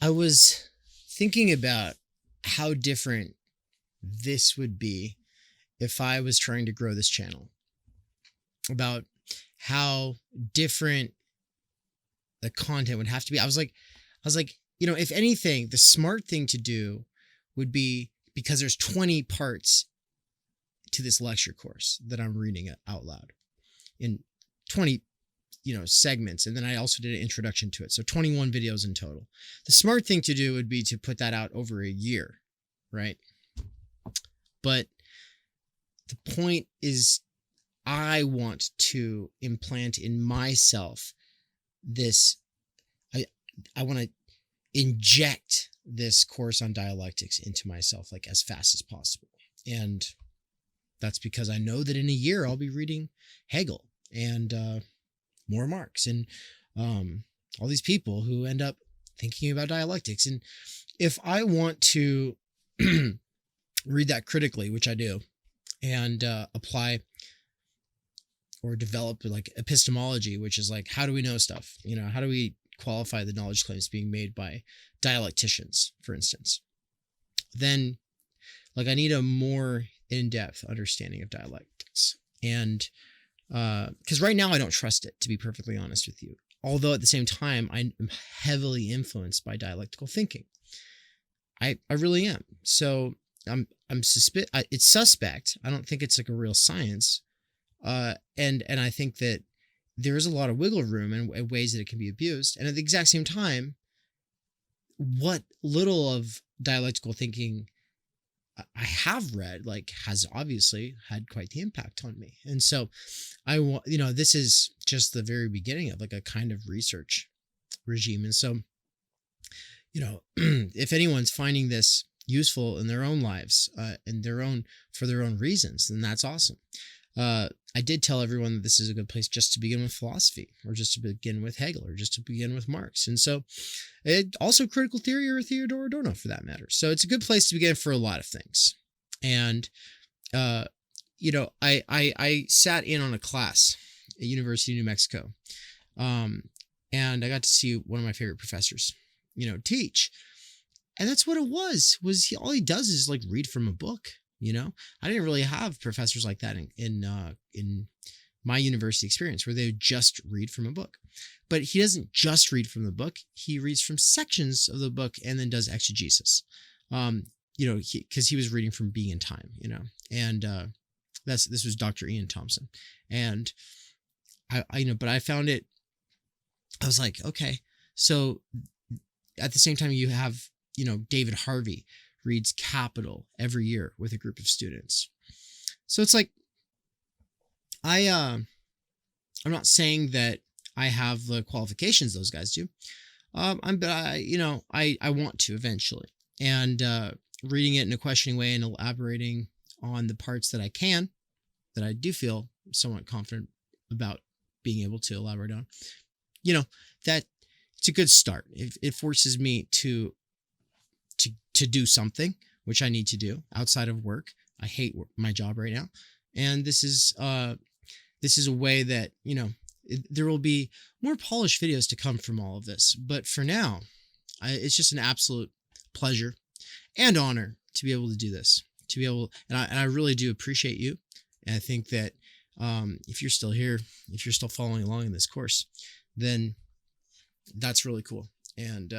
I was thinking about how different this would be if I was trying to grow this channel, about how different the content would have to be. I was like, if anything, the smart thing to do would be, because there's 20 parts to this lecture course that I'm reading out loud in 20, segments. And then I also did an introduction to it. So 21 videos in total. The smart thing to do would be to put that out over a year, right? But the point is, I want to implant in myself this, I want to inject this course on dialectics into myself like as fast as possible. And that's because I know that in a year I'll be reading Hegel and more Marx and all these people who end up thinking about dialectics. And if I want to read that critically, which I do, and apply or develop like epistemology, which is like, how do we know stuff? How do we qualify the knowledge claims being made by dialecticians, for instance? Then like I need a more in-depth understanding of dialectics. And because right now I don't trust it, to be perfectly honest with you. Although at the same time, I am heavily influenced by dialectical thinking. I really am. So it's suspect. I don't think it's like a real science. And I think that there is a lot of wiggle room and ways that it can be abused. And at the exact same time, what little of dialectical thinking I have read, like, has obviously had quite the impact on me. And so I want, this is just the very beginning of like a kind of research regime. And so, if anyone's finding this useful in their own lives, for their own reasons, then that's awesome. I did tell everyone that this is a good place just to begin with philosophy, or just to begin with Hegel, or just to begin with Marx. And so also critical theory or Theodor Adorno for that matter. So it's a good place to begin for a lot of things. And, I sat in on a class at University of New Mexico. And I got to see one of my favorite professors, teach. And that's what it was all he does is like read from a book. I didn't really have professors like that in my university experience, where they would just read from a book. But he doesn't just read from the book. He reads from sections of the book and then does exegesis. Because he was reading from Being and Time, and this was Dr. Ian Thompson. And but I found it, I was like, okay, so at the same time you have, David Harvey reads Capital every year with a group of students. So it's like, I'm not saying that I have the qualifications those guys do. But I want to eventually, and reading it in a questioning way and elaborating on the parts that I can, that I do feel somewhat confident about being able to elaborate on, that it's a good start. It forces me to do something, which I need to do outside of work. I hate my job right now. And this is a way that, there will be more polished videos to come from all of this. But for now, it's just an absolute pleasure and honor to be able to do this, and I really do appreciate you. And I think that if you're still here, if you're still following along in this course, then that's really cool. And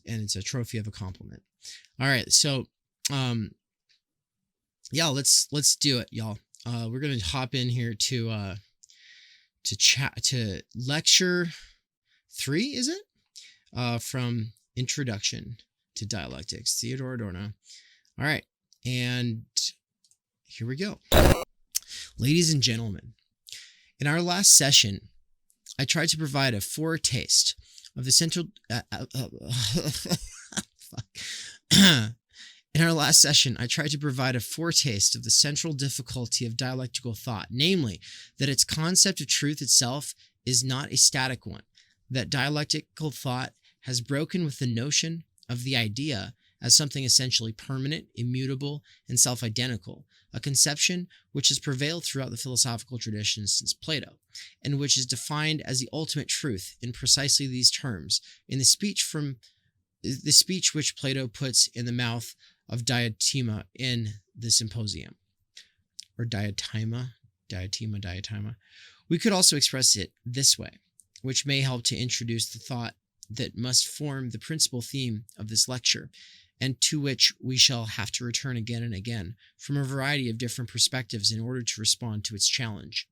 it's a trophy of a compliment. All right. So, let's do it, y'all. We're going to hop in here to lecture 3, is it? From Introduction to Dialectics, Theodor Adorno. All right. And here we go. Ladies and gentlemen, in our last session, I tried to provide a foretaste of the central... In our last session, I tried to provide a foretaste of the central difficulty of dialectical thought, namely, that its concept of truth itself is not a static one, that dialectical thought has broken with the notion of the idea as something essentially permanent, immutable, and self-identical, a conception which has prevailed throughout the philosophical tradition since Plato, and which is defined as the ultimate truth in precisely these terms in the speech from the speech which Plato puts in the mouth of Diotima in the Symposium, or diatima. We could also express it this way, which may help to introduce the thought that must form the principal theme of this lecture, and to which we shall have to return again and again from a variety of different perspectives in order to respond to its challenge.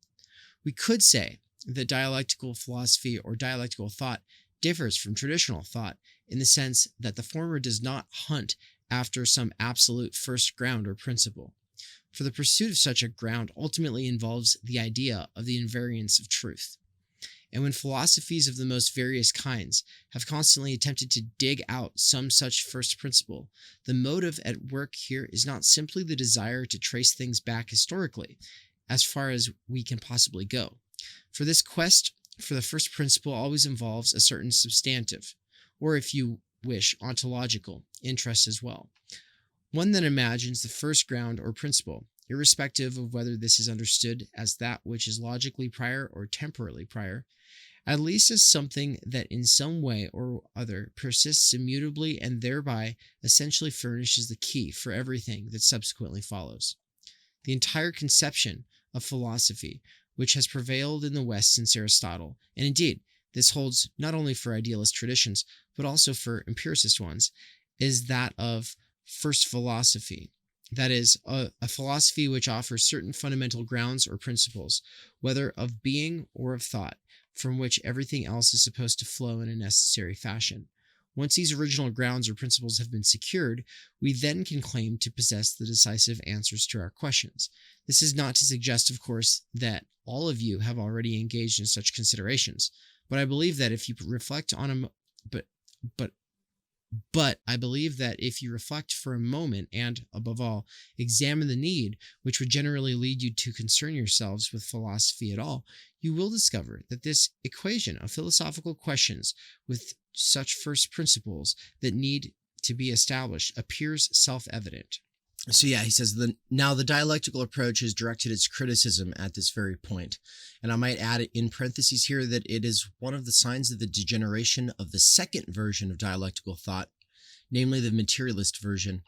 We could say that dialectical philosophy or dialectical thought differs from traditional thought in the sense that the former does not hunt after some absolute first ground or principle, for the pursuit of such a ground ultimately involves the idea of the invariance of truth. And when philosophies of the most various kinds have constantly attempted to dig out some such first principle, the motive at work here is not simply the desire to trace things back historically, as far as we can possibly go. For this quest for the first principle always involves a certain substantive, or if you wish, ontological, interest as well. One that imagines the first ground or principle, irrespective of whether this is understood as that which is logically prior or temporally prior, at least as something that in some way or other persists immutably and thereby essentially furnishes the key for everything that subsequently follows. The entire conception of philosophy, which has prevailed in the West since Aristotle, and indeed, this holds not only for idealist traditions, but also for empiricist ones, is that of first philosophy. That is, a philosophy which offers certain fundamental grounds or principles, whether of being or of thought, from which everything else is supposed to flow in a necessary fashion. Once these original grounds or principles have been secured, we then can claim to possess the decisive answers to our questions. This is not to suggest, of course, that all of you have already engaged in such considerations, but I believe that if you reflect on But I believe that if you reflect for a moment and, above all, examine the need which would generally lead you to concern yourselves with philosophy at all, you will discover that this equation of philosophical questions with such first principles that need to be established appears self-evident. So yeah, he says, now the dialectical approach has directed its criticism at this very point. And I might add in parentheses here that it is one of the signs of the degeneration of the second version of dialectical thought, namely the materialist version,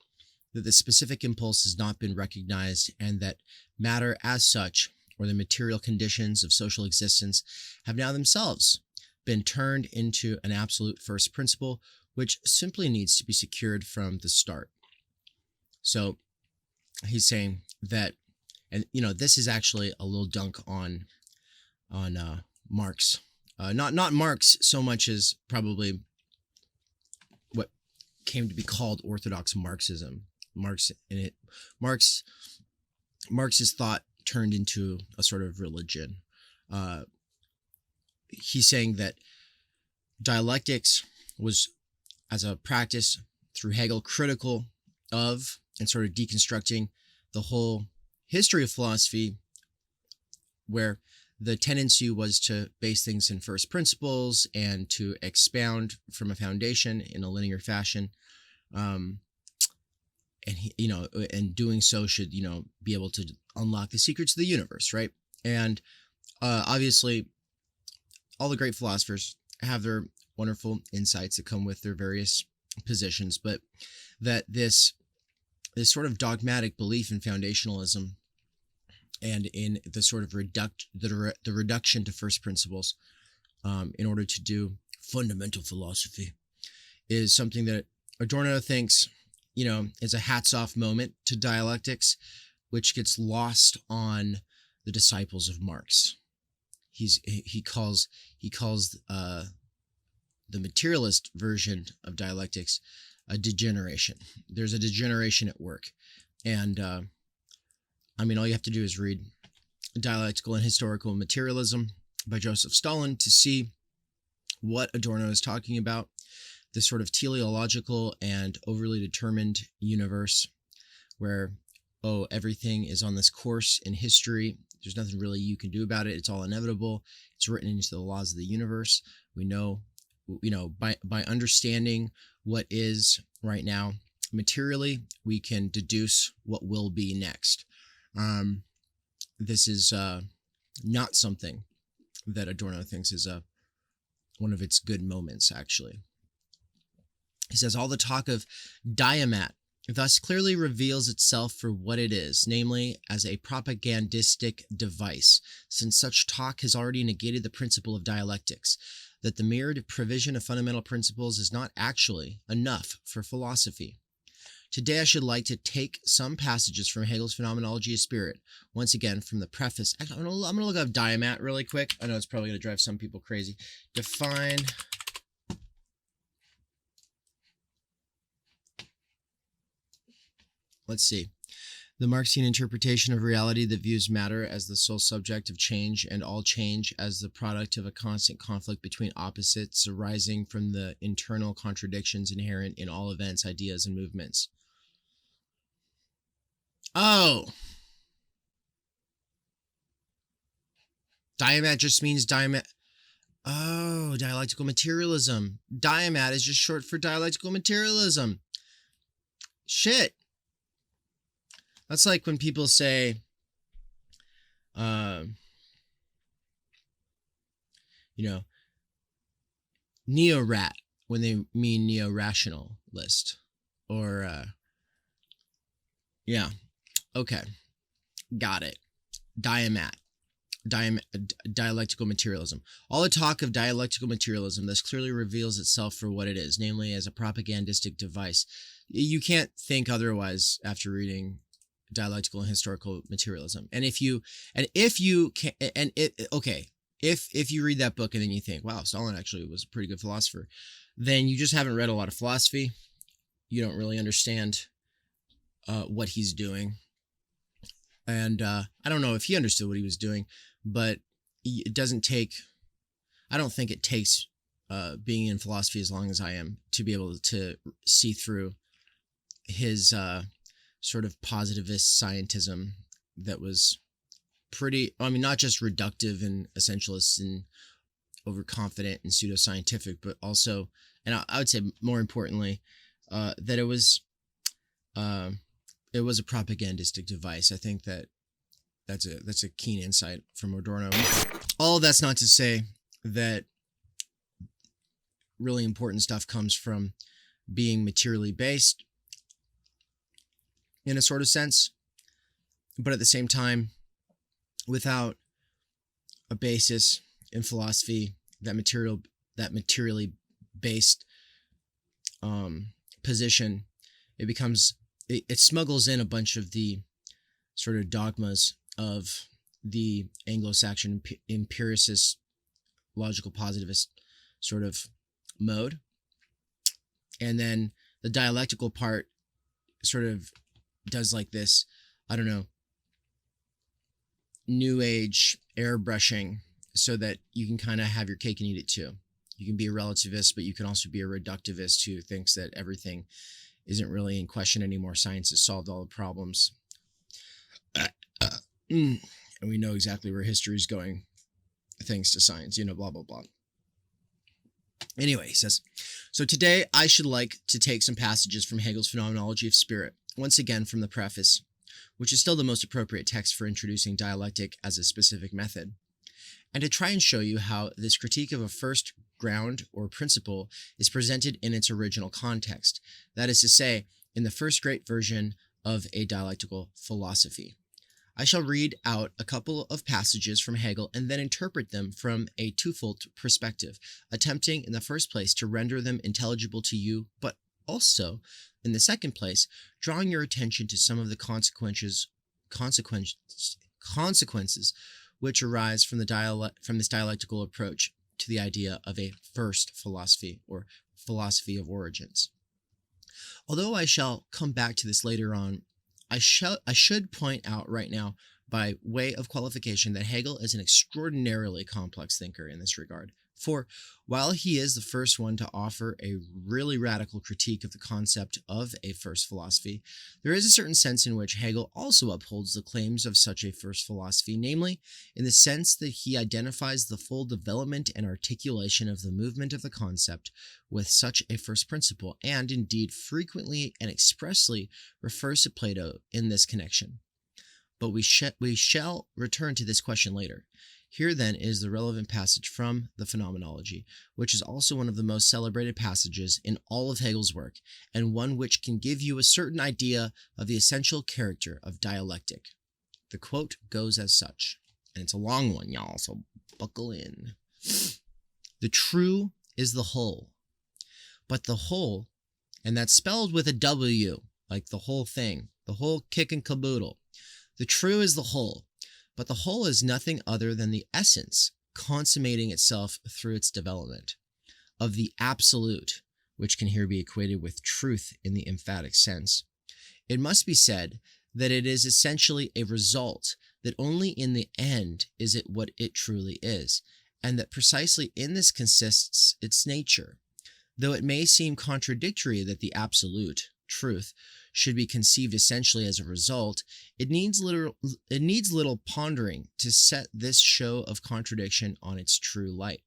that the specific impulse has not been recognized and that matter as such, or the material conditions of social existence, have now themselves been turned into an absolute first principle, which simply needs to be secured from the start. So he's saying that, and this is actually a little dunk on Marx, not Marx so much as probably what came to be called orthodox Marxism. Marx's thought turned into a sort of religion. He's saying that dialectics was, as a practice through Hegel, critical of and sort of deconstructing the whole history of philosophy, where the tendency was to base things in first principles and to expound from a foundation in a linear fashion. And doing so should, be able to unlock the secrets of the universe, right? And obviously, all the great philosophers have their wonderful insights that come with their various positions, but that this sort of dogmatic belief in foundationalism and in the sort of the reduction to first principles in order to do fundamental philosophy is something that Adorno thinks, is a hats off moment to dialectics, which gets lost on the disciples of Marx. He calls the materialist version of dialectics a degeneration. There's a degeneration at work. And all you have to do is read Dialectical and Historical Materialism by Joseph Stalin to see what Adorno is talking about. This sort of teleological and overly determined universe where, everything is on this course in history. There's nothing really you can do about it. It's all inevitable. It's written into the laws of the universe. We know, by understanding what is right now materially, we can deduce what will be next. This is not something that Adorno thinks is one of its good moments, actually. He says, all the talk of diamat thus clearly reveals itself for what it is, namely as a propagandistic device, since such talk has already negated the principle of dialectics, that the mere provision of fundamental principles is not actually enough for philosophy. Today I should like to take some passages from Hegel's Phenomenology of Spirit, once again from the preface. Actually, I'm going to look up diamat really quick. I know it's probably going to drive some people crazy. Define... Let's see. The Marxian interpretation of reality that views matter as the sole subject of change and all change as the product of a constant conflict between opposites arising from the internal contradictions inherent in all events, ideas, and movements. Oh! Diamat just means diamat. Oh, dialectical materialism. Diamat is just short for dialectical materialism. Shit. That's like when people say, neo-rat, when they mean neo-rationalist. Or, yeah. Okay. Got it. Diamat. Dialectical materialism. All the talk of dialectical materialism thus clearly reveals itself for what it is, namely as a propagandistic device. You can't think otherwise after reading dialectical and historical materialism. If you read that book and then you think, wow, Stalin actually was a pretty good philosopher, then you just haven't read a lot of philosophy. You don't really understand what he's doing. And I don't know if he understood what he was doing, but it doesn't take, I don't think it takes being in philosophy as long as I am to be able to see through his sort of positivist scientism that was pretty, not just reductive and essentialist and overconfident and pseudoscientific, but also, and I would say more importantly, that it was a propagandistic device. I think that's a keen insight from Adorno. All of that's not to say that really important stuff comes from being materially based in a sort of sense, but at the same time, without a basis in philosophy, that materially based position, it smuggles in a bunch of the sort of dogmas of the Anglo-Saxon empiricist, logical positivist sort of mode, and then the dialectical part sort of does like this, I don't know, new age airbrushing, so that you can kind of have your cake and eat it too. You can be a relativist, but you can also be a reductivist who thinks that everything isn't really in question anymore. Science has solved all the problems. And we know exactly where history is going thanks to science, blah, blah, blah. Anyway, he says, so today I should like to take some passages from Hegel's Phenomenology of Spirit, once again from the preface, which is still the most appropriate text for introducing dialectic as a specific method, and to try and show you how this critique of a first ground or principle is presented in its original context, that is to say, in the first great version of a dialectical philosophy. I shall read out a couple of passages from Hegel and then interpret them from a twofold perspective, attempting in the first place to render them intelligible to you, but also, in the second place, drawing your attention to some of the consequences which arise from this dialectical approach to the idea of a first philosophy or philosophy of origins. Although I shall come back to this later on, I should point out right now, by way of qualification, that Hegel is an extraordinarily complex thinker in this regard. For while he is the first one to offer a really radical critique of the concept of a first philosophy, there is a certain sense in which Hegel also upholds the claims of such a first philosophy, namely, in the sense that he identifies the full development and articulation of the movement of the concept with such a first principle, and indeed frequently and expressly refers to Plato in this connection. But we shall return to this question later. Here then is the relevant passage from the Phenomenology, which is also one of the most celebrated passages in all of Hegel's work, and one which can give you a certain idea of the essential character of dialectic. The quote goes as such, and it's a long one, y'all, so buckle in. The true is the whole, but the whole, and that's spelled with a W, like the whole thing, the whole kick and caboodle. The true is the whole, but the whole is nothing other than the essence, consummating itself through its development, of the absolute, which can here be equated with truth in the emphatic sense. It must be said that it is essentially a result, that only in the end is it what it truly is, and that precisely in this consists its nature. Though it may seem contradictory that the absolute, truth, should be conceived essentially as a result, it needs little pondering to set this show of contradiction on its true light.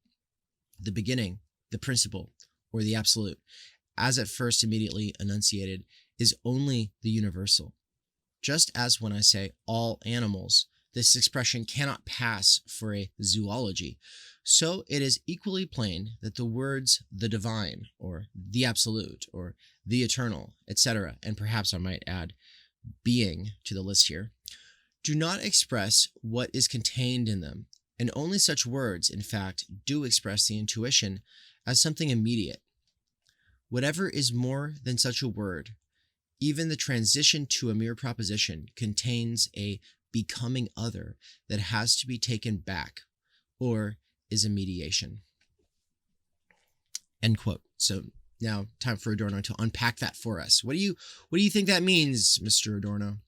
The beginning, the principle, or the absolute, as at first immediately enunciated, is only the universal. Just as when I say all animals, this expression cannot pass for a zoology, so it is equally plain that the words the divine, or the absolute, or the eternal, etc., and perhaps I might add being to the list here, do not express what is contained in them, and only such words, in fact, do express the intuition as something immediate. Whatever is more than such a word, even the transition to a mere proposition, contains a becoming other that has to be taken back, or is a mediation. End quote. So now time for Adorno to unpack that for us. What do you think that means, Mr. Adorno?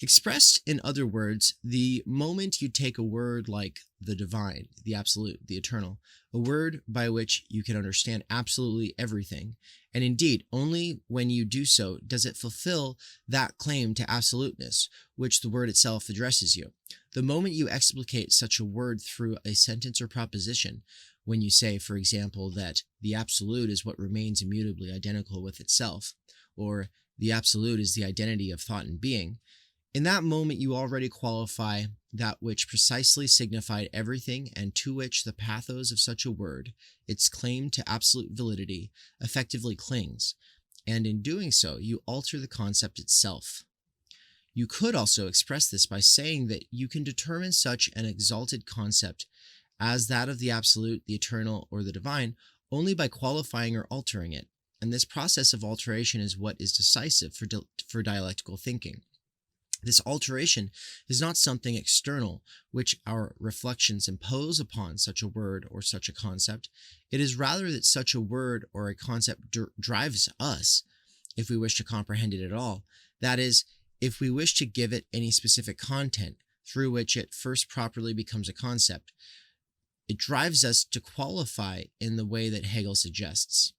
Expressed in other words, the moment you take a word like the divine, the absolute, the eternal, a word by which you can understand absolutely everything, and indeed, only when you do so does it fulfill that claim to absoluteness, which the word itself addresses you. The moment you explicate such a word through a sentence or proposition, when you say, for example, that the absolute is what remains immutably identical with itself, or the absolute is the identity of thought and being, in that moment you already qualify that which precisely signified everything and to which the pathos of such a word, its claim to absolute validity, effectively clings, and in doing so you alter the concept itself. You could also express this by saying that you can determine such an exalted concept as that of the absolute, the eternal, or the divine only by qualifying or altering it, and this process of alteration is what is decisive for dialectical thinking. This alteration is not something external which our reflections impose upon such a word or such a concept. It is rather that such a word or a concept drives us, if we wish to comprehend it at all. That is, if we wish to give it any specific content through which it first properly becomes a concept. It drives us to qualify in the way that Hegel suggests.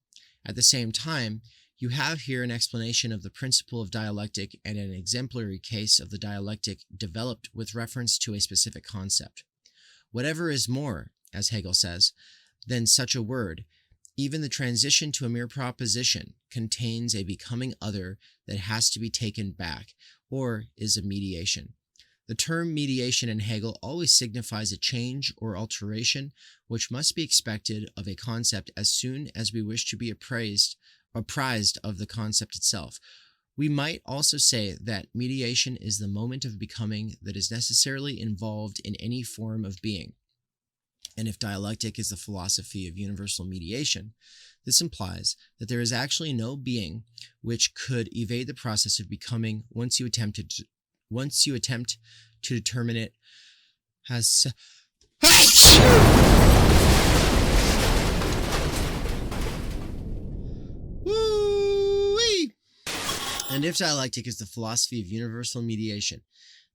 At the same time, you have here an explanation of the principle of dialectic and an exemplary case of the dialectic developed with reference to a specific concept. Whatever is more, as Hegel says, than such a word, even the transition to a mere proposition contains a becoming other that has to be taken back, or is a mediation. The term mediation in Hegel always signifies a change or alteration which must be expected of a concept as soon as we wish to be apprised of the concept itself. We might also say that mediation is the moment of becoming that is necessarily involved in any form of being. And if dialectic is the philosophy of universal mediation, this implies that there is actually no being which could evade the process of becoming once you attempt to determine it as Woo-wee! And if dialectic is the philosophy of universal mediation,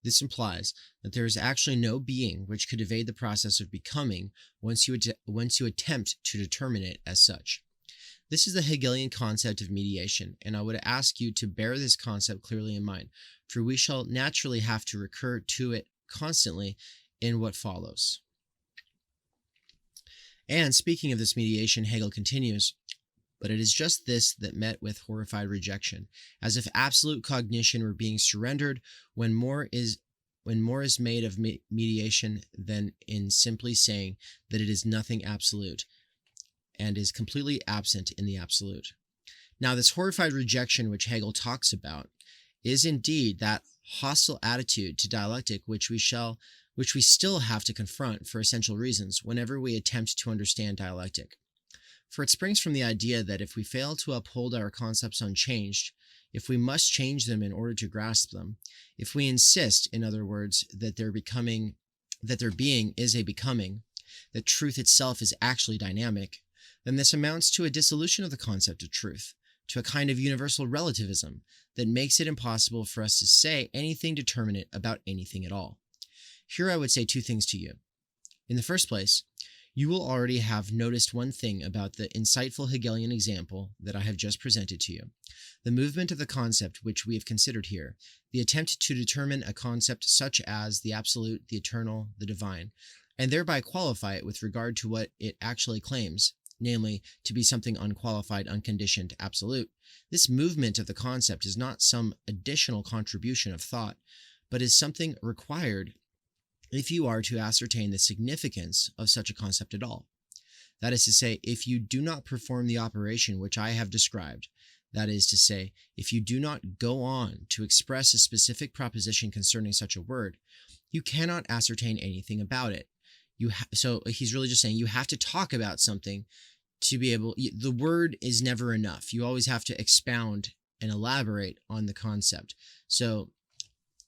this implies that there is actually no being which could evade the process of becoming once you attempt to determine it as such. This is the Hegelian concept of mediation, and I would ask you to bear this concept clearly in mind, for we shall naturally have to recur to it constantly in what follows. And speaking of this mediation, Hegel continues, but it is just this that met with horrified rejection, as if absolute cognition were being surrendered when more is when more is made of mediation than in simply saying that it is nothing absolute and is completely absent in the absolute. Now, this horrified rejection which Hegel talks about is indeed that hostile attitude to dialectic which we still have to confront for essential reasons whenever we attempt to understand dialectic. For it springs from the idea that if we fail to uphold our concepts unchanged, if we must change them in order to grasp them, if we insist, in other words, that their being is a becoming, that truth itself is actually dynamic, then this amounts to a dissolution of the concept of truth, to a kind of universal relativism that makes it impossible for us to say anything determinate about anything at all. Here I would say two things to you. In the first place, you will already have noticed one thing about the insightful Hegelian example that I have just presented to you. The movement of the concept which we have considered here, the attempt to determine a concept such as the absolute, the eternal, the divine, and thereby qualify it with regard to what it actually claims, namely, to be something unqualified, unconditioned, absolute. This movement of the concept is not some additional contribution of thought, but is something required if you are to ascertain the significance of such a concept at all. That is to say, if you do not perform the operation which I have described, that is to say, if you do not go on to express a specific proposition concerning such a word, you cannot ascertain anything about it. So he's really just saying you have to talk about something to be able, the word is never enough. You always have to expound and elaborate on the concept. So,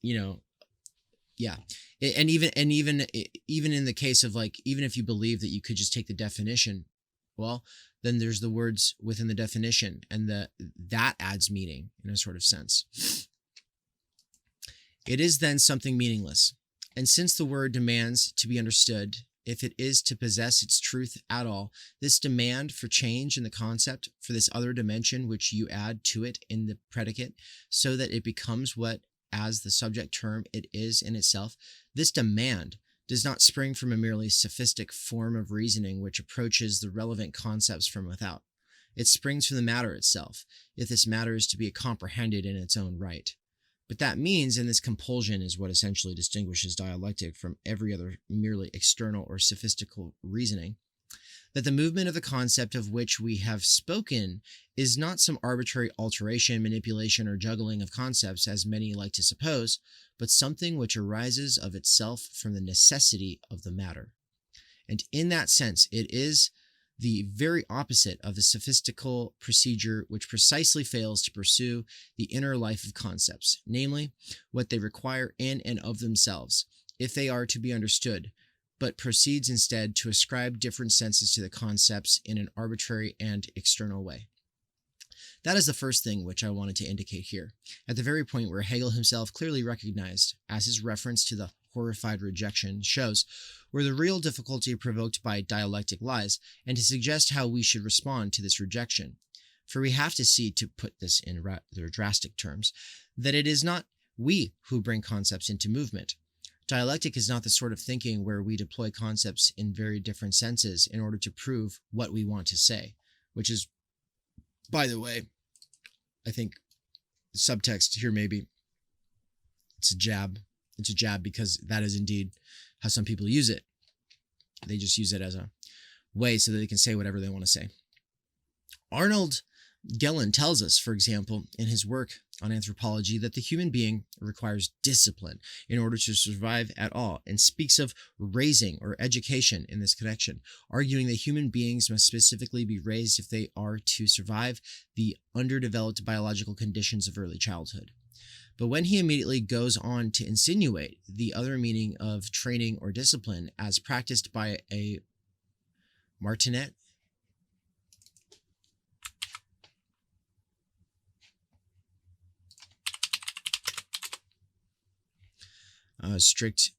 yeah. And even in the case of even if you believe that you could just take the definition, well, then there's the words within the definition, and that adds meaning in a sort of sense. It is then something meaningless. And since the word demands to be understood, if it is to possess its truth at all, this demand for change in the concept, for this other dimension which you add to it in the predicate, so that it becomes what, as the subject term it is in itself, this demand does not spring from a merely sophistic form of reasoning which approaches the relevant concepts from without. It springs from the matter itself, if this matter is to be comprehended in its own right. But that means, and this compulsion is what essentially distinguishes dialectic from every other merely external or sophistical reasoning, that the movement of the concept of which we have spoken is not some arbitrary alteration, manipulation, or juggling of concepts, as many like to suppose, but something which arises of itself from the necessity of the matter. And in that sense, it is the very opposite of the sophistical procedure which precisely fails to pursue the inner life of concepts, namely, what they require in and of themselves, if they are to be understood, but proceeds instead to ascribe different senses to the concepts in an arbitrary and external way. That is the first thing which I wanted to indicate here, at the very point where Hegel himself clearly recognized, as his reference to the horrified rejection shows, where the real difficulty provoked by dialectic lies, and to suggest how we should respond to this rejection. For we have to see, to put this in rather drastic terms, that it is not we who bring concepts into movement. Dialectic is not the sort of thinking where we deploy concepts in very different senses in order to prove what we want to say, which is, by the way, I think subtext here maybe, it's a jab. It's a jab because that is indeed how some people use it. They just use it as a way so that they can say whatever they want to say. Arnold Gellin tells us, for example, in his work on anthropology, that the human being requires discipline in order to survive at all, and speaks of raising or education in this connection, arguing that human beings must specifically be raised if they are to survive the underdeveloped biological conditions of early childhood. But when he immediately goes on to insinuate the other meaning of training or discipline as practiced by a martinet, strict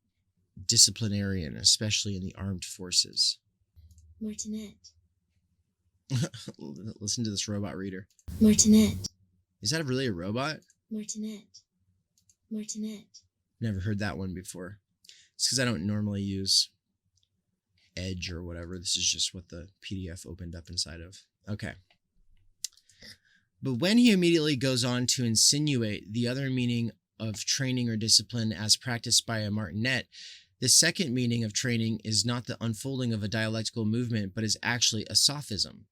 disciplinarian, especially in the armed forces. Martinet. Listen to this robot reader. Martinet. Is that really a robot? Martinet. Martinet. Never heard that one before. It's because I don't normally use Edge or whatever. This is just what the PDF opened up inside of. Okay. But when he immediately goes on to insinuate the other meaning of training or discipline as practiced by a martinet, the second meaning of training is not the unfolding of a dialectical movement, but is actually a sophism.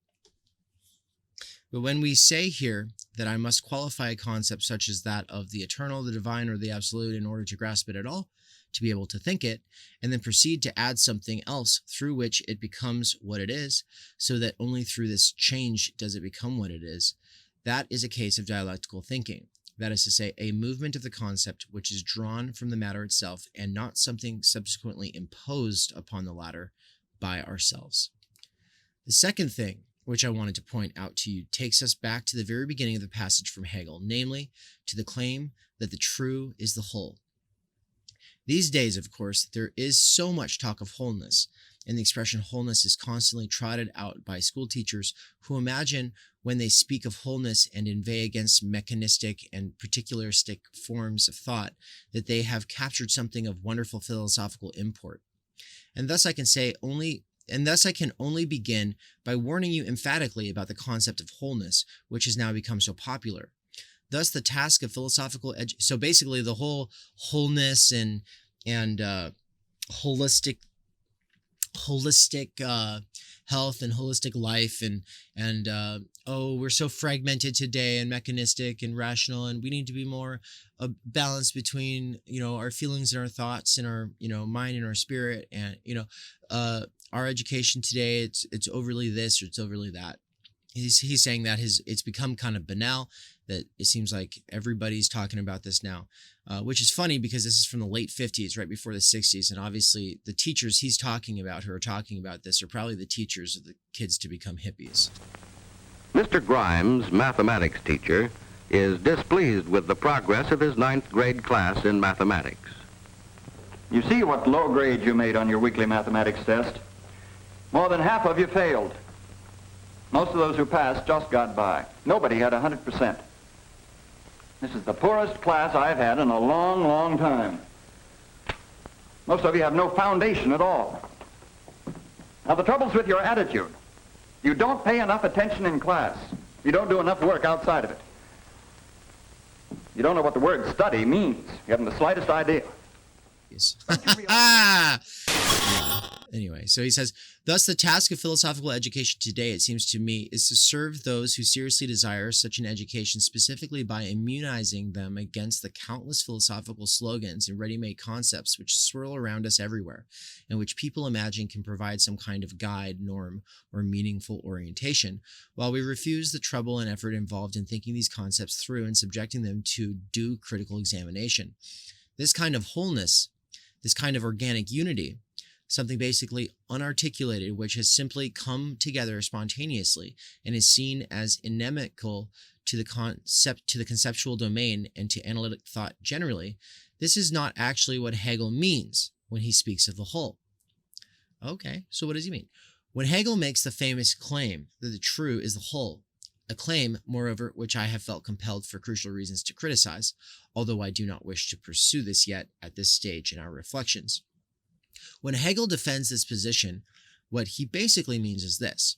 But when we say here that I must qualify a concept such as that of the eternal, the divine, or the absolute in order to grasp it at all, to be able to think it, and then proceed to add something else through which it becomes what it is, so that only through this change does it become what it is, that is a case of dialectical thinking. That is to say, a movement of the concept which is drawn from the matter itself and not something subsequently imposed upon the latter by ourselves. The second thing which I wanted to point out to you takes us back to the very beginning of the passage from Hegel, namely to the claim that the true is the whole. These days, of course, there is so much talk of wholeness, and the expression wholeness is constantly trotted out by school teachers who imagine when they speak of wholeness and inveigh against mechanistic and particularistic forms of thought that they have captured something of wonderful philosophical import. And thus I can only begin by warning you emphatically about the concept of wholeness, which has now become so popular. Thus, the task of philosophical so basically the whole wholeness and holistic health and holistic life and we're so fragmented today and mechanistic and rational, and we need to be more balanced between our feelings and our thoughts and our mind and our spirit, and our education today it's overly this or it's overly that. He's saying that it's become kind of banal, that it seems like everybody's talking about this now, which is funny because this is from the late 50s, right before the 60s. And obviously the teachers he's talking about who are talking about this are probably the teachers of the kids to become hippies. Mr. Grimes, mathematics teacher, is displeased with the progress of his 9th grade class in mathematics. You see what low grade you made on your weekly mathematics test? More than half of you failed. Most of those who passed just got by. Nobody had 100%. This is the poorest class I've had in a long, long time. Most of you have no foundation at all. Now, the trouble's with your attitude. You don't pay enough attention in class. You don't do enough work outside of it. You don't know what the word study means. You haven't the slightest idea. Anyway, so he says, thus the task of philosophical education today, it seems to me, is to serve those who seriously desire such an education, specifically by immunizing them against the countless philosophical slogans and ready-made concepts which swirl around us everywhere, and which people imagine can provide some kind of guide, norm, or meaningful orientation, while we refuse the trouble and effort involved in thinking these concepts through and subjecting them to due critical examination. This kind of wholeness, this kind of organic unity, something basically unarticulated, which has simply come together spontaneously and is seen as inimical to the conceptual domain and to analytic thought generally. This is not actually what Hegel means when he speaks of the whole. Okay, so what does he mean? When Hegel makes the famous claim that the true is the whole, a claim, moreover, which I have felt compelled for crucial reasons to criticize, although I do not wish to pursue this yet at this stage in our reflections. When Hegel defends this position, what he basically means is this: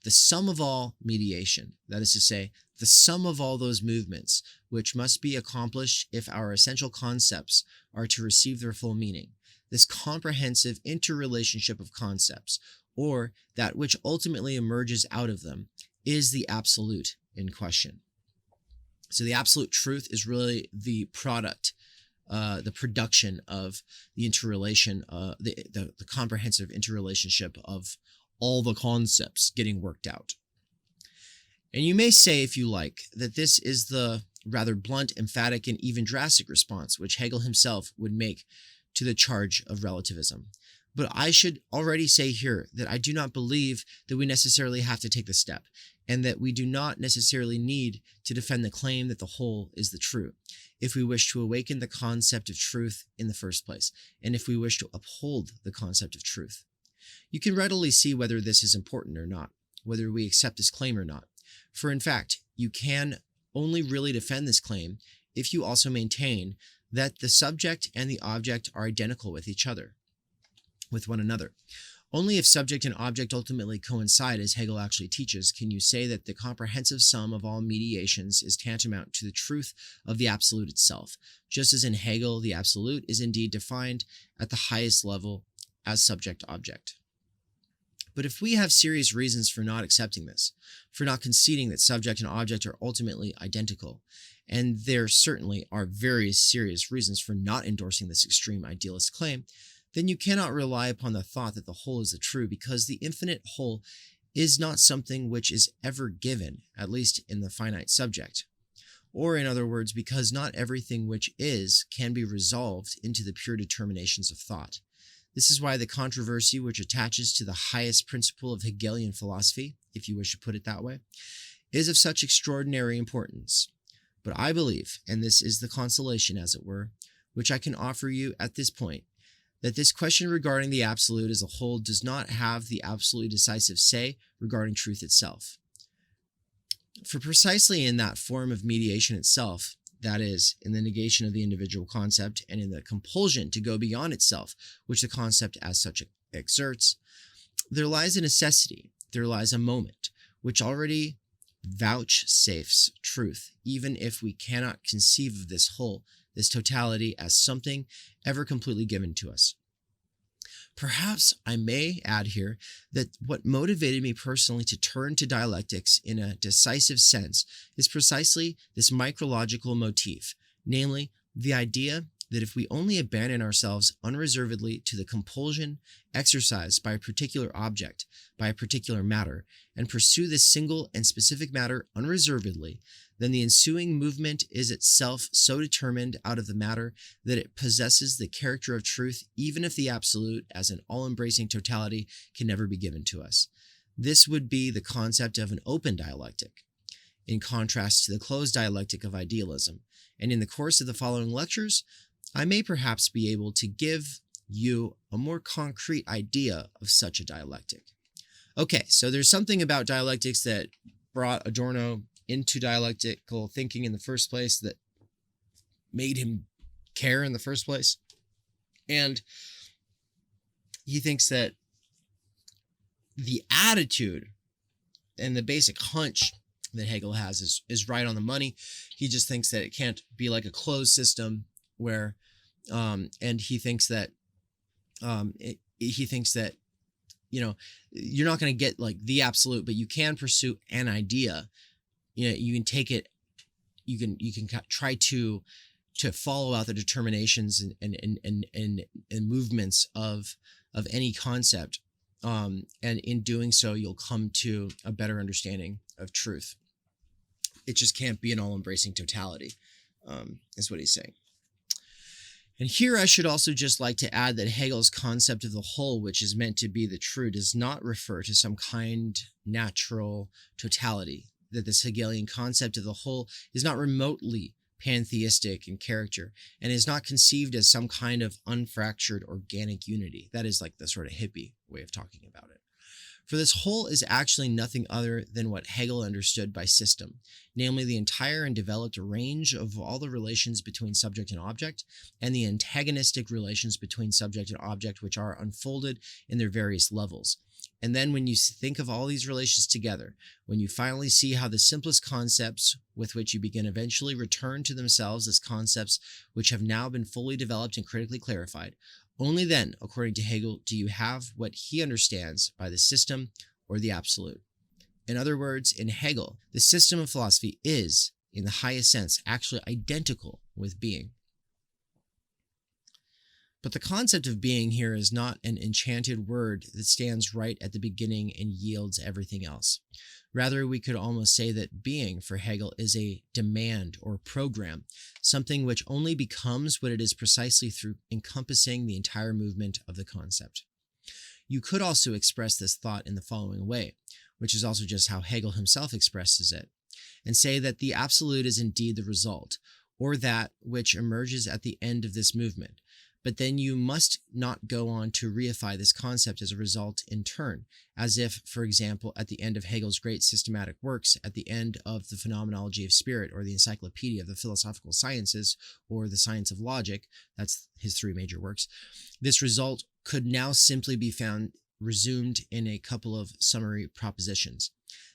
the sum of all mediation, that is to say, the sum of all those movements which must be accomplished if our essential concepts are to receive their full meaning, this comprehensive interrelationship of concepts, or that which ultimately emerges out of them, is the absolute in question. So the absolute truth is really the product, the production of the interrelation, the comprehensive interrelationship of all the concepts getting worked out. And you may say, if you like, that this is the rather blunt, emphatic, and even drastic response which Hegel himself would make to the charge of relativism. But I should already say here that I do not believe that we necessarily have to take the step, and that we do not necessarily need to defend the claim that the whole is the true, if we wish to awaken the concept of truth in the first place, and if we wish to uphold the concept of truth. You can readily see whether this is important or not, whether we accept this claim or not. For in fact, you can only really defend this claim if you also maintain that the subject and the object are identical with each other, with one another. Only if subject and object ultimately coincide, as Hegel actually teaches, can you say that the comprehensive sum of all mediations is tantamount to the truth of the absolute itself, just as in Hegel the absolute is indeed defined at the highest level as subject-object. But if we have serious reasons for not accepting this, for not conceding that subject and object are ultimately identical, and there certainly are very serious reasons for not endorsing this extreme idealist claim, then you cannot rely upon the thought that the whole is the true, because the infinite whole is not something which is ever given, at least in the finite subject. Or in other words, because not everything which is can be resolved into the pure determinations of thought. This is why the controversy which attaches to the highest principle of Hegelian philosophy, if you wish to put it that way, is of such extraordinary importance. But I believe, and this is the consolation, as it were, which I can offer you at this point, that this question regarding the absolute as a whole does not have the absolutely decisive say regarding truth itself. For precisely in that form of mediation itself, that is, in the negation of the individual concept and in the compulsion to go beyond itself, which the concept as such exerts, there lies a necessity, there lies a moment, which already vouchsafes truth, even if we cannot conceive of this whole, this totality, as something ever completely given to us. Perhaps I may add here that what motivated me personally to turn to dialectics in a decisive sense is precisely this micrological motif, namely the idea that if we only abandon ourselves unreservedly to the compulsion exercised by a particular object, by a particular matter, and pursue this single and specific matter unreservedly, then the ensuing movement is itself so determined out of the matter that it possesses the character of truth, even if the absolute, as an all-embracing totality, can never be given to us. This would be the concept of an open dialectic, in contrast to the closed dialectic of idealism, and in the course of the following lectures, I may perhaps be able to give you a more concrete idea of such a dialectic. Okay, so there's something about dialectics that brought Adorno into dialectical thinking in the first place, that made him care in the first place. And he thinks that the attitude and the basic hunch that Hegel has is right on the money. He just thinks that it can't be like a closed system where, and he thinks that, you know, you're not going to get like the absolute, but you can pursue an idea. You know, you can take it, you can try to follow out the determinations and movements of any concept. And in doing so, you'll come to a better understanding of truth. It just can't be an all-embracing totality, is what he's saying. And here I should also just like to add that Hegel's concept of the whole, which is meant to be the true, does not refer to some kind natural totality, that this Hegelian concept of the whole is not remotely pantheistic in character and is not conceived as some kind of unfractured organic unity. That is like the sort of hippie way of talking about it. For this whole is actually nothing other than what Hegel understood by system, namely the entire and developed range of all the relations between subject and object, and the antagonistic relations between subject and object which are unfolded in their various levels. And then when you think of all these relations together, when you finally see how the simplest concepts with which you begin eventually return to themselves as concepts which have now been fully developed and critically clarified, only then, according to Hegel, do you have what he understands by the system or the absolute. In other words, in Hegel, the system of philosophy is, in the highest sense, actually identical with being. But the concept of being here is not an enchanted word that stands right at the beginning and yields everything else. Rather, we could almost say that being for Hegel is a demand or program, something which only becomes what it is precisely through encompassing the entire movement of the concept. You could also express this thought in the following way, which is also just how Hegel himself expresses it, and say that the absolute is indeed the result, or that which emerges at the end of this movement. But then you must not go on to reify this concept as a result in turn, as if, for example, at the end of Hegel's great systematic works, at the end of the Phenomenology of Spirit, or the Encyclopedia of the Philosophical Sciences, or the Science of Logic, that's his three major works, this result could now simply be found resumed in a couple of summary propositions.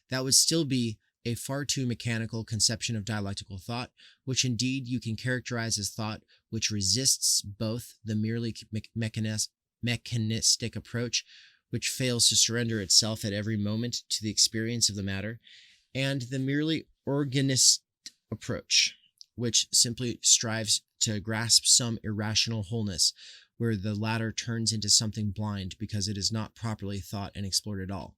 That would still be a far too mechanical conception of dialectical thought, which indeed you can characterize as thought which resists both the merely mechanistic approach, which fails to surrender itself at every moment to the experience of the matter, and the merely organist approach, which simply strives to grasp some irrational wholeness, where the latter turns into something blind because it is not properly thought and explored at all.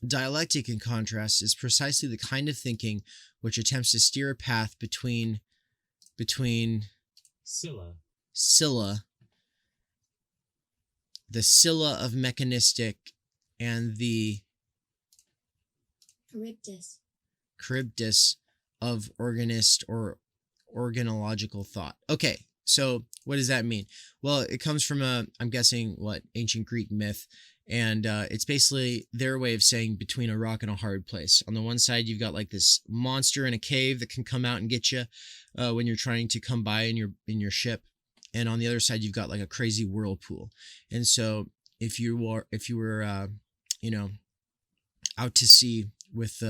Dialectic, in contrast, is precisely the kind of thinking which attempts to steer a path between Scylla, the Scylla of mechanistic, and the Charybdis of organist or organological thought. Okay, so what does that mean? Well, it comes from I'm guessing, ancient Greek myth, and it's basically their way of saying between a rock and a hard place. On the one side, you've got like this monster in a cave that can come out and get you when you're trying to come by in your ship, and on the other side, you've got like a crazy whirlpool. And so if you were out to sea with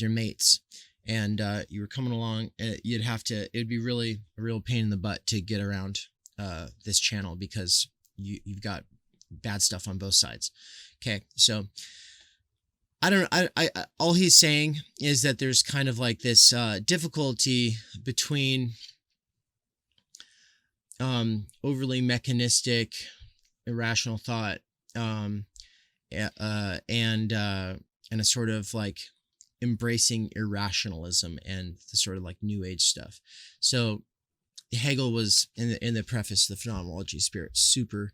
your mates, and you were coming along, it'd be really a real pain in the butt to get around this channel because you've got bad stuff on both sides. Okay, so I all he's saying is that there's kind of like this difficulty between overly mechanistic, irrational thought and a sort of like embracing irrationalism and the sort of like new age stuff. So Hegel was in the preface to the Phenomenology of Spirit super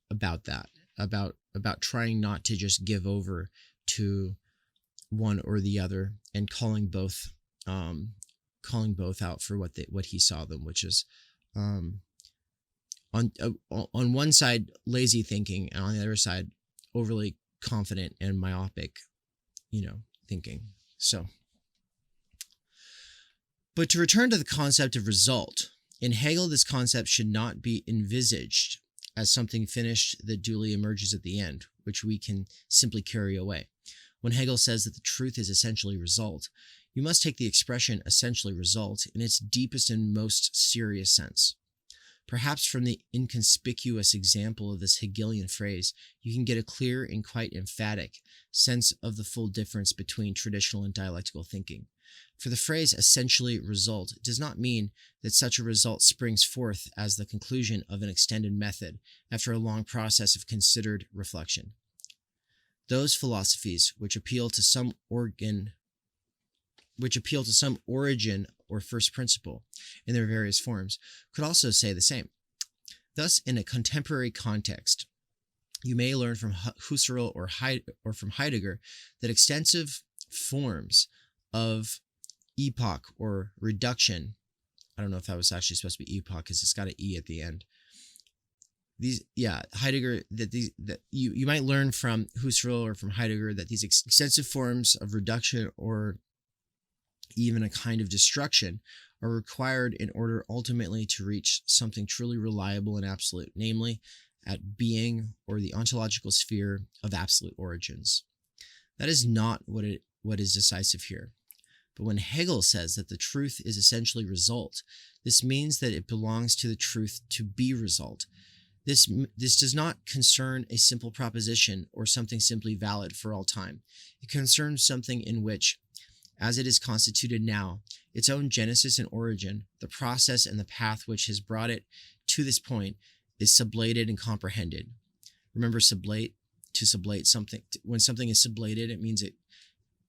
about that, about trying not to just give over to one or the other, and calling both out for what he saw them, which is on one side lazy thinking, and on the other side overly confident and myopic thinking. So, but to return to the concept of result, in Hegel, this concept should not be envisaged as something finished that duly emerges at the end, which we can simply carry away. When Hegel says that the truth is essentially result, you must take the expression essentially result in its deepest and most serious sense. Perhaps from the inconspicuous example of this Hegelian phrase, you can get a clear and quite emphatic sense of the full difference between traditional and dialectical thinking. For the phrase essentially result does not mean that such a result springs forth as the conclusion of an extended method after a long process of considered reflection. Those philosophies which appeal to some origin or first principle in their various forms could also say the same. Thus, in a contemporary context, you may learn from Husserl or from Heidegger that extensive forms of epoch or reduction, I don't know if that was actually supposed to be epoch because it's got an E at the end. Heidegger, that you might learn from Husserl or from Heidegger that these extensive forms of reduction or even a kind of destruction are required in order ultimately to reach something truly reliable and absolute, namely at being or the ontological sphere of absolute origins. That is not what is decisive here. But when Hegel says that the truth is essentially result, this means that it belongs to the truth to be result. This does not concern a simple proposition or something simply valid for all time. It concerns something in which, as it is constituted now, its own genesis and origin, the process and the path which has brought it to this point, is sublated and comprehended. Remember, sublate, to sublate something. When something is sublated, it means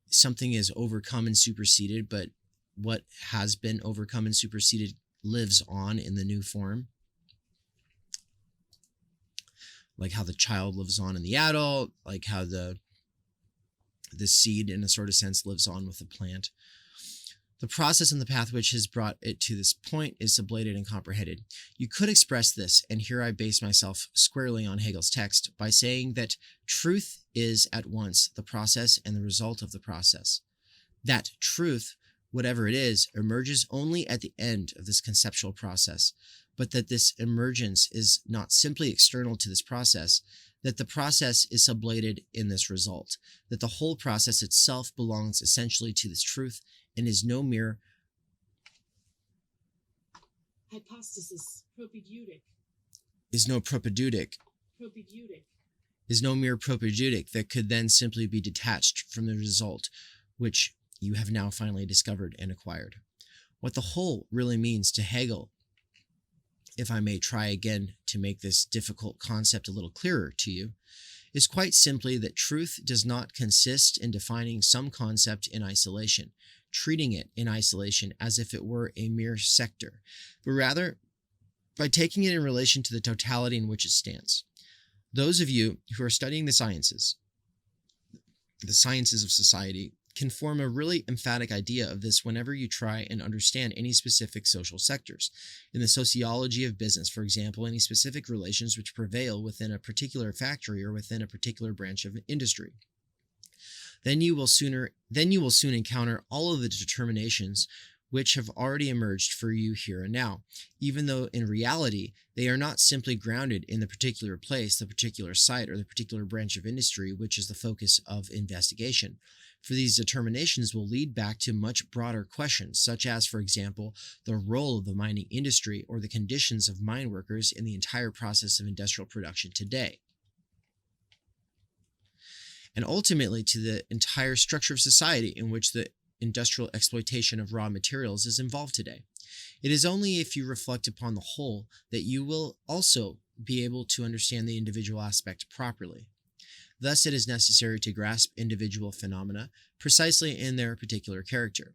something is overcome and superseded, but what has been overcome and superseded lives on in the new form. Like how the child lives on in the adult, like how the seed, in a sort of sense, lives on with the plant. The process and the path which has brought it to this point is sublated and comprehended. You could express this, and here I base myself squarely on Hegel's text, by saying that truth is at once the process and the result of the process. That truth, whatever it is, emerges only at the end of this conceptual process, but that this emergence is not simply external to this process, that the process is sublated in this result, that the whole process itself belongs essentially to this truth and is no mere hypostasis, propedeutic, is no mere propedeutic that could then simply be detached from the result, which you have now finally discovered and acquired. What the whole really means to Hegel, if I may try again to make this difficult concept a little clearer to you, is quite simply that truth does not consist in defining some concept in isolation, treating it in isolation as if it were a mere sector, but rather by taking it in relation to the totality in which it stands. Those of you who are studying the sciences of society, can form a really emphatic idea of this whenever you try and understand any specific social sectors. In the sociology of business, for example, any specific relations which prevail within a particular factory or within a particular branch of industry. Then you will soon encounter all of the determinations which have already emerged for you here and now, even though in reality they are not simply grounded in the particular place, the particular site, or the particular branch of industry which is the focus of investigation. For these determinations will lead back to much broader questions, such as, for example, the role of the mining industry or the conditions of mine workers in the entire process of industrial production today, and ultimately to the entire structure of society in which the industrial exploitation of raw materials is involved today. It is only if you reflect upon the whole that you will also be able to understand the individual aspect properly. Thus, it is necessary to grasp individual phenomena precisely in their particular character,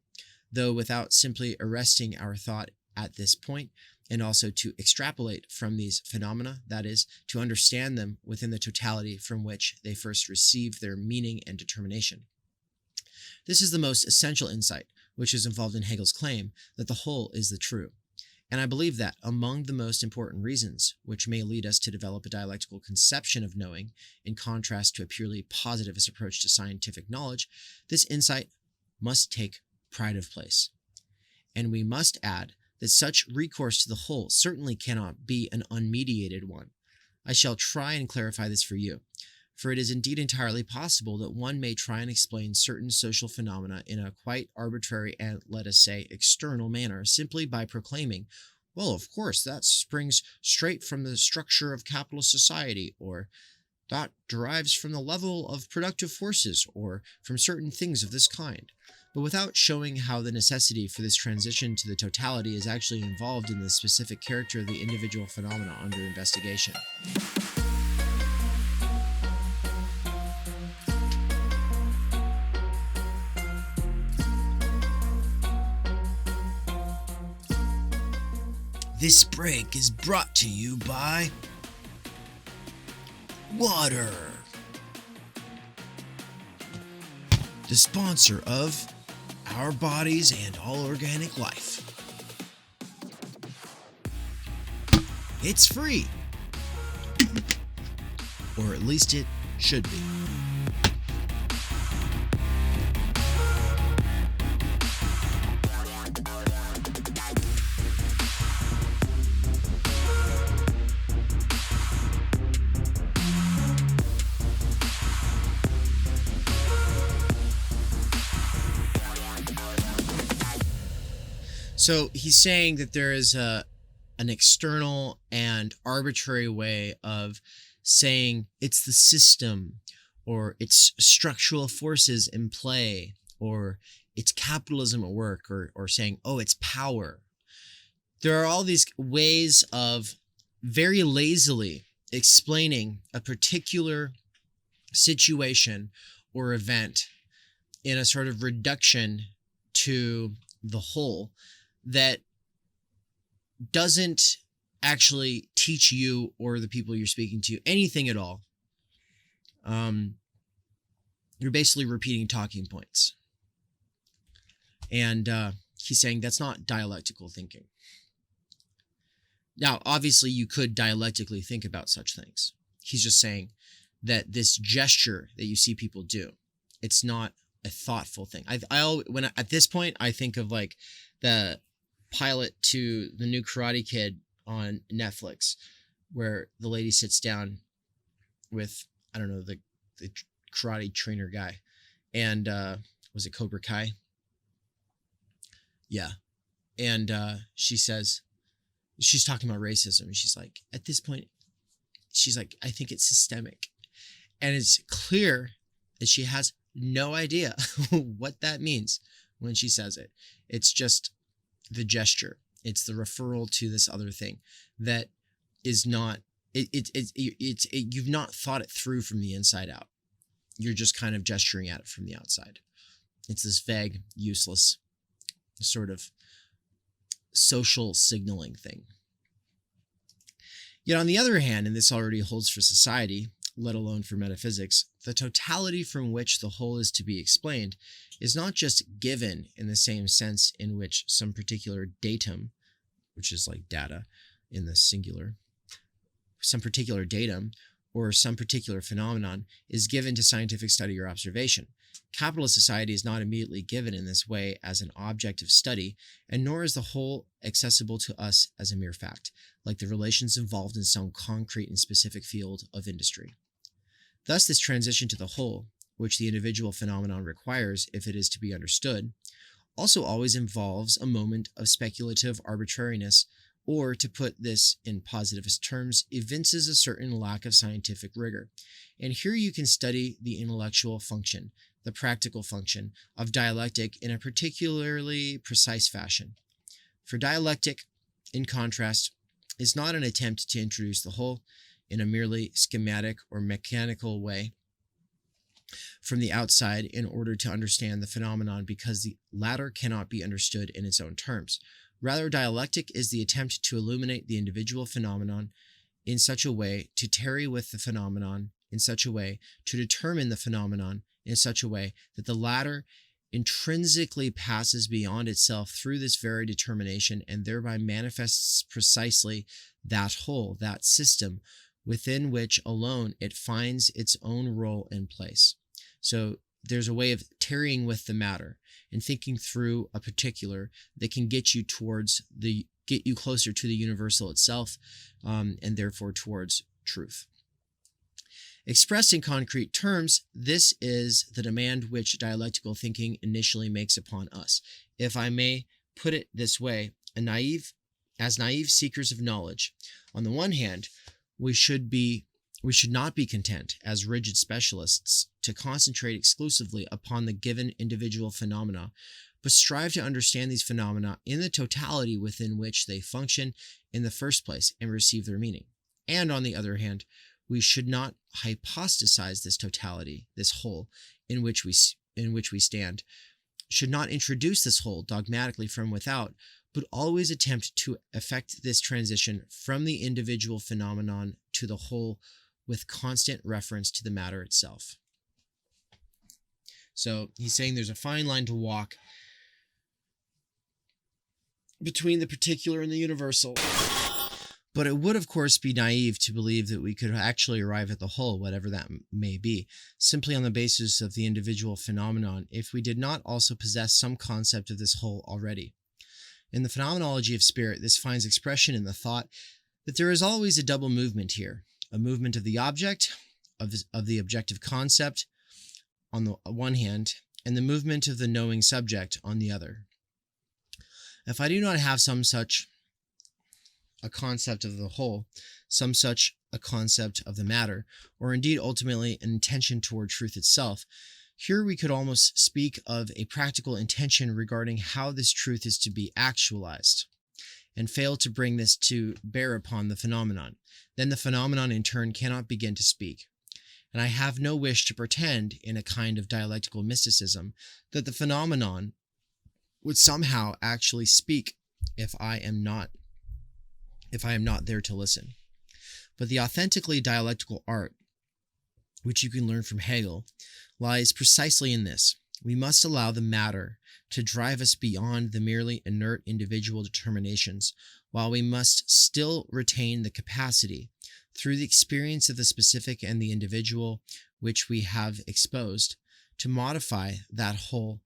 though without simply arresting our thought at this point, and also to extrapolate from these phenomena, that is, to understand them within the totality from which they first received their meaning and determination. This is the most essential insight, which is involved in Hegel's claim that the whole is the true. And I believe that among the most important reasons which may lead us to develop a dialectical conception of knowing, in contrast to a purely positivist approach to scientific knowledge, this insight must take pride of place. And we must add that such recourse to the whole certainly cannot be an unmediated one. I shall try and clarify this for you, for it is indeed entirely possible that one may try and explain certain social phenomena in a quite arbitrary and, let us say, external manner, simply by proclaiming, well, of course, that springs straight from the structure of capitalist society, or that derives from the level of productive forces, or from certain things of this kind, but without showing how the necessity for this transition to the totality is actually involved in the specific character of the individual phenomena under investigation. This break is brought to you by water, the sponsor of our bodies and all organic life. It's free, or at least it should be. So he's saying that there is an external and arbitrary way of saying it's the system, or it's structural forces in play, or it's capitalism at work, or saying, oh, it's power. There are all these ways of very lazily explaining a particular situation or event in a sort of reduction to the whole that doesn't actually teach you or the people you're speaking to anything at all. You're basically repeating talking points. And he's saying that's not dialectical thinking. Now, obviously, you could dialectically think about such things. He's just saying that this gesture that you see people do, it's not a thoughtful thing. At this point, I think of like the pilot to the new Karate Kid on Netflix, where the lady sits down with, I don't know, the karate trainer guy. And was it Cobra Kai? Yeah. And she says, she's talking about racism. And she's like, at this point, she's like, I think it's systemic. And it's clear that she has no idea what that means when she says it. It's just the gesture. It's the referral to this other thing that is not, you've not thought it through from the inside out. You're just kind of gesturing at it from the outside. It's this vague, useless sort of social signaling thing. Yet on the other hand, and this already holds for society, let alone for metaphysics, the totality from which the whole is to be explained is not just given in the same sense in which some particular datum, which is like data in the singular, some particular datum or some particular phenomenon is given to scientific study or observation. Capitalist society is not immediately given in this way as an object of study, and nor is the whole accessible to us as a mere fact, like the relations involved in some concrete and specific field of industry. Thus, this transition to the whole, which the individual phenomenon requires if it is to be understood, also always involves a moment of speculative arbitrariness, or, to put this in positivist terms, evinces a certain lack of scientific rigor. And here you can study the intellectual function, the practical function, of dialectic in a particularly precise fashion. For dialectic, in contrast, is not an attempt to introduce the whole in a merely schematic or mechanical way from the outside in order to understand the phenomenon, because the latter cannot be understood in its own terms. Rather, dialectic is the attempt to illuminate the individual phenomenon in such a way, to tarry with the phenomenon in such a way, to determine the phenomenon in such a way that the latter intrinsically passes beyond itself through this very determination, and thereby manifests precisely that whole, that system, within which alone it finds its own role and place. So there's a way of tarrying with the matter and thinking through a particular that can get you closer to the universal itself, and therefore towards truth. Expressed in concrete terms, this is the demand which dialectical thinking initially makes upon us. If I may put it this way, as naive seekers of knowledge, on the one hand, we should not be content, as rigid specialists, to concentrate exclusively upon the given individual phenomena, but strive to understand these phenomena in the totality within which they function in the first place and receive their meaning. And on the other hand, we should not hypostasize this totality, this whole, in which we stand, should not introduce this whole dogmatically from without, but always attempt to effect this transition from the individual phenomenon to the whole with constant reference to the matter itself. So he's saying there's a fine line to walk between the particular and the universal. But it would, of course, be naive to believe that we could actually arrive at the whole, whatever that may be, simply on the basis of the individual phenomenon, if we did not also possess some concept of this whole already. In the phenomenology of spirit, this finds expression in the thought that there is always a double movement here, a movement of the object, of the objective concept on the one hand, and the movement of the knowing subject on the other. If I do not have some such a concept of the whole, some such a concept of the matter, or indeed ultimately an intention toward truth itself, here we could almost speak of a practical intention regarding how this truth is to be actualized, and fail to bring this to bear upon the phenomenon. Then the phenomenon in turn cannot begin to speak. And I have no wish to pretend, in a kind of dialectical mysticism, that the phenomenon would somehow actually speak if I am not there to listen. But the authentically dialectical art, which you can learn from Hegel, lies precisely in this. We must allow the matter to drive us beyond the merely inert individual determinations, while we must still retain the capacity, through the experience of the specific and the individual which we have exposed, to modify that whole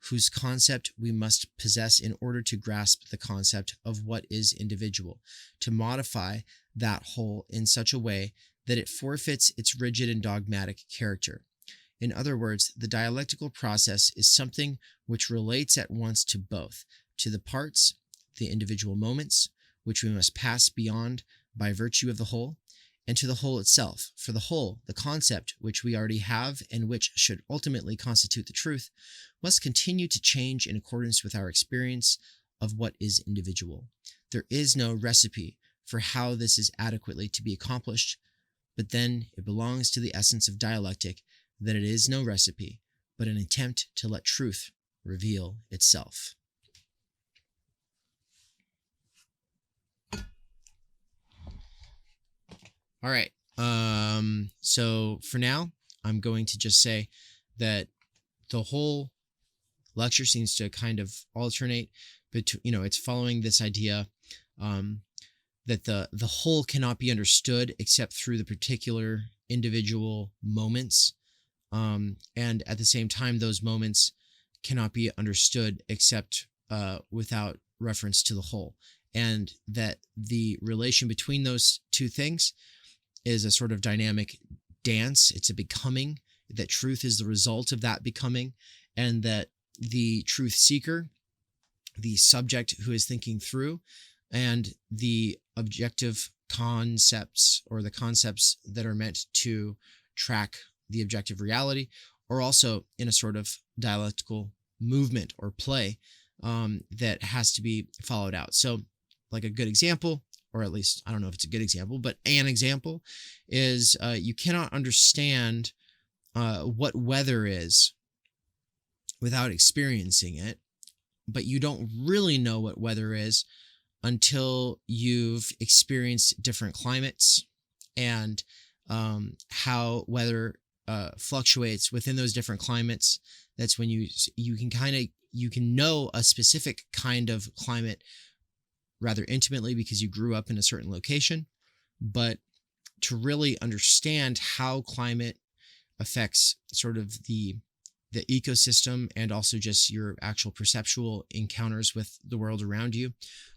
whose concept we must possess in order to grasp the concept of what is individual, to modify that whole in such a way that it forfeits its rigid and dogmatic character. In other words, the dialectical process is something which relates at once to both, to the parts, the individual moments, which we must pass beyond by virtue of the whole, and to the whole itself. For the whole, the concept which we already have and which should ultimately constitute the truth, must continue to change in accordance with our experience of what is individual. There is no recipe for how this is adequately to be accomplished, but then it belongs to the essence of dialectic that it is no recipe, but an attempt to let truth reveal itself. All right. So for now, I'm going to just say that the whole lecture seems to kind of alternate, but it's following this idea that the whole cannot be understood except through the particular individual moments, and at the same time, those moments cannot be understood except without reference to the whole, and that the relation between those two things is a sort of dynamic dance. It's a becoming, that truth is the result of that becoming, and that the truth seeker, the subject who is thinking through, and the objective concepts, or the concepts that are meant to track the objective reality, are also in a sort of dialectical movement or play that has to be followed out. So like a good example, or at least I don't know if it's a good example, but an example is you cannot understand what weather is without experiencing it, but you don't really know what weather is until you've experienced different climates and how weather fluctuates within those different climates. That's when you can know a specific kind of climate rather intimately because you grew up in a certain location. But to really understand how climate affects sort of the ecosystem, and also just your actual perceptual encounters with the world around you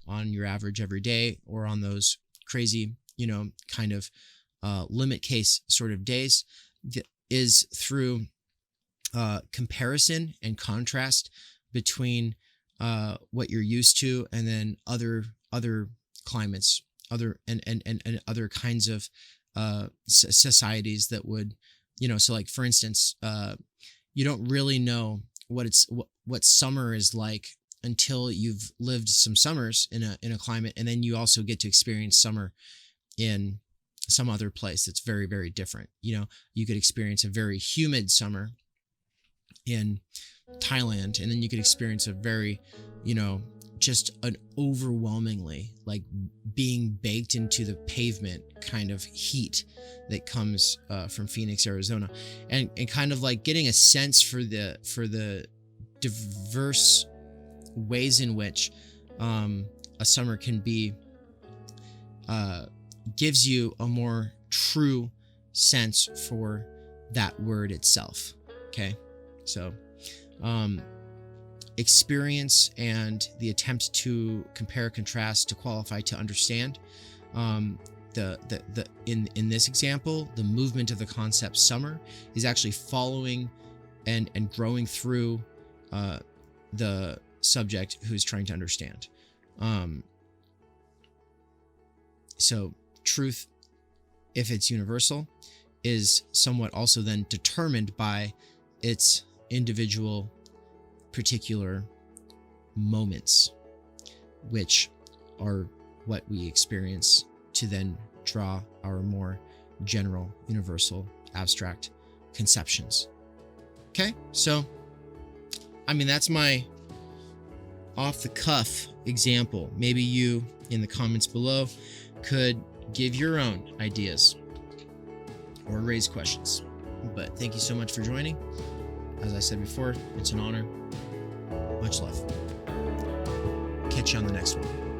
on your average every day, or on those crazy, kind of limit case sort of days, is through comparison and contrast between what you're used to, and then other climates, other kinds of societies that would, so like for instance, you don't really know what summer is like until you've lived some summers in a climate, and then you also get to experience summer in some other place that's very, very different. You could experience a very humid summer in Thailand, and then you could experience a very, just an overwhelmingly like being baked into the pavement kind of heat that comes from Phoenix, Arizona, and kind of like getting a sense for the diverse ways in which a summer can be gives you a more true sense for that word itself. Okay, so experience and the attempt to compare, contrast, to qualify, to understand. In this example, the movement of the concept summer is actually following and growing through the subject who's trying to understand. So truth, if it's universal, is somewhat also then determined by its individual particular moments, which are what we experience to then draw our more general, universal, abstract conceptions. Okay, so that's my off the cuff example. Maybe you in the comments below could give your own ideas or raise questions. But thank you so much for joining. As I said before, it's an honor. Much love. Catch you on the next one.